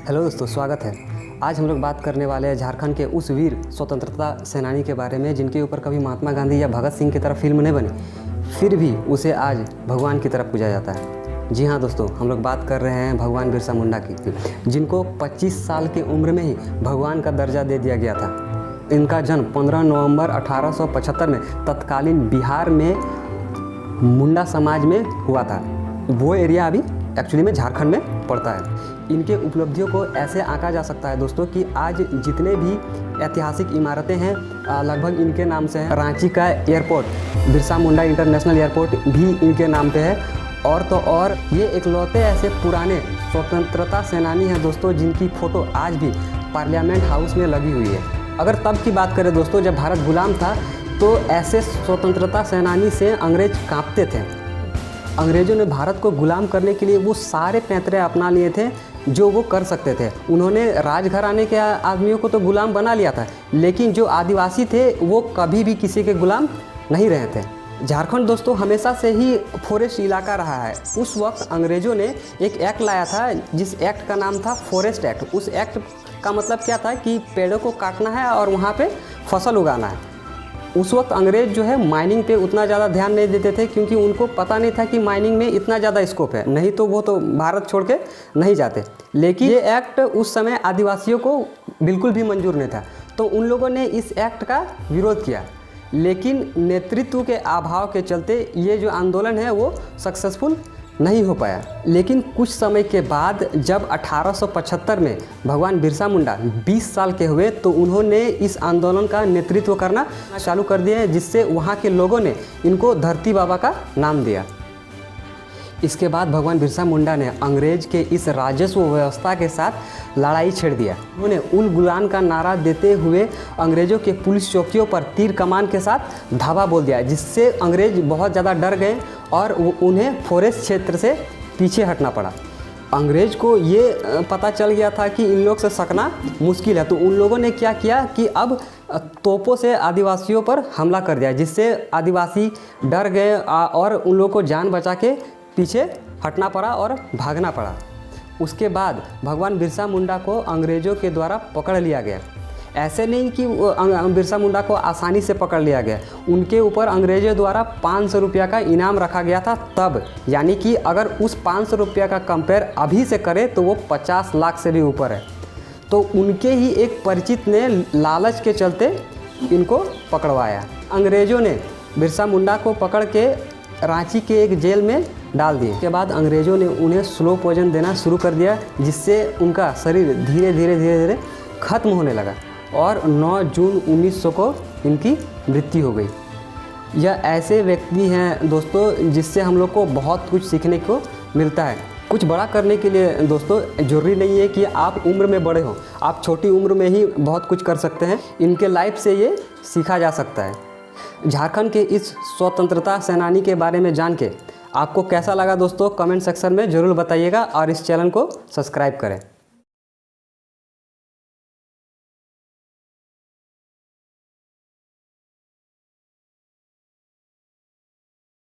Hello दोस्तों, स्वागत है। आज हम लोग बात करने वाले हैं झारखंड के उस वीर स्वतंत्रता सेनानी के बारे में जिनके ऊपर कभी महात्मा गांधी या भगत सिंह की तरह फिल्म नहीं बनी, फिर भी उसे आज भगवान की तरफ पूजा जाता है। जी हाँ दोस्तों, हम लोग बात कर रहे हैं भगवान बिरसा मुंडा की, जिनको 25 साल की उम्र में ही भगवान का दर्जा दे दिया गया था। इनका जन्म 15 नवंबर 1875 में तत्कालीन बिहार में मुंडा समाज में हुआ था। वो एरिया अभी एक्चुअली में झारखंड में पड़ता है। इनके उपलब्धियों को ऐसे आंका जा सकता है दोस्तों कि आज जितने भी ऐतिहासिक इमारतें हैं लगभग इनके नाम से हैं। रांची का airport, Birsa Munda international airport भी इनके नाम पे है। और तो और ये इकलौते ऐसे पुराने स्वतंत्रता सेनानी हैं दोस्तों जिनकी फ़ोटो आज भी पार्लियामेंट हाउस में लगी हुई है। अगर तब की बात करें दोस्तों, जब भारत गुलाम था, तो ऐसे स्वतंत्रता सेनानी से अंग्रेज कांपते थे। अंग्रेज़ों ने भारत को गुलाम करने के लिए वो सारे पैंतरे अपना लिए थे जो वो कर सकते थे। उन्होंने राजघराने के आदमियों को तो गुलाम बना लिया था, लेकिन जो आदिवासी थे वो कभी भी किसी के गुलाम नहीं रहे थे। झारखंड दोस्तों हमेशा से ही फॉरेस्ट इलाका रहा है। उस वक्त अंग्रेज़ों ने एक एक्ट लाया था जिस एक्ट का नाम था फॉरेस्ट एक्ट। उस एक्ट का मतलब क्या था कि पेड़ों को काटना है और वहाँ पे फसल उगाना है। उस वक्त अंग्रेज़ जो है माइनिंग पे उतना ज़्यादा ध्यान नहीं देते थे, क्योंकि उनको पता नहीं था कि माइनिंग में इतना ज़्यादा स्कोप है, नहीं तो वो तो भारत छोड़ के नहीं जाते। लेकिन ये एक्ट उस समय आदिवासियों को बिल्कुल भी मंजूर नहीं था, तो उन लोगों ने इस एक्ट का विरोध किया। लेकिन नेतृत्व के अभाव के चलते ये जो आंदोलन है वो सक्सेसफुल नहीं हो पाया। लेकिन कुछ समय के बाद जब 1875 में भगवान बिरसा मुंडा 20 साल के हुए, तो उन्होंने इस आंदोलन का नेतृत्व करना चालू कर दिया, जिससे वहाँ के लोगों ने इनको धरती बाबा का नाम दिया। इसके बाद भगवान बिरसा मुंडा ने अंग्रेज के इस राजस्व व्यवस्था के साथ लड़ाई छेड़ दिया। उन्होंने उल गुलान का नारा देते हुए अंग्रेज़ों के पुलिस चौकियों पर तीर कमान के साथ धावा बोल दिया, जिससे अंग्रेज बहुत ज़्यादा डर गए और उन्हें फॉरेस्ट क्षेत्र से पीछे हटना पड़ा। अंग्रेज को ये पता चल गया था कि इन लोग से सकना मुश्किल है, तो उन लोगों ने क्या किया कि अब तोपों से आदिवासियों पर हमला कर दिया, जिससे आदिवासी डर गए और उन लोगों को जान बचा के पीछे हटना पड़ा और भागना पड़ा। उसके बाद भगवान बिरसा मुंडा को अंग्रेज़ों के द्वारा पकड़ लिया गया। ऐसे नहीं कि बिरसा मुंडा को आसानी से पकड़ लिया गया, उनके ऊपर अंग्रेज़ों द्वारा 500 रुपया का इनाम रखा गया था तब। यानी कि अगर उस 500 रुपया का कंपेयर अभी से करें तो वो 50 लाख से भी ऊपर है। तो उनके ही एक परिचित ने लालच के चलते इनको पकड़वाया। अंग्रेज़ों ने बिरसा मुंडा को पकड़ के रांची के एक जेल में डाल दिए। के बाद अंग्रेज़ों ने उन्हें स्लो पॉइजन देना शुरू कर दिया, जिससे उनका शरीर धीरे धीरे ख़त्म होने लगा और 9 जून 1900 को इनकी मृत्यु हो गई। यह ऐसे व्यक्ति हैं दोस्तों जिससे हम लोग को बहुत कुछ सीखने को मिलता है। कुछ बड़ा करने के लिए दोस्तों ज़रूरी नहीं है कि आप उम्र में बड़े हों, आप छोटी उम्र में ही बहुत कुछ कर सकते हैं। इनके लाइफ से ये सीखा जा सकता है। झारखंड के इस स्वतंत्रता सेनानी के बारे में जान के आपको कैसा लगा दोस्तों, कमेंट सेक्शन में ज़रूर बताइएगा और इस चैनल को सब्सक्राइब करें।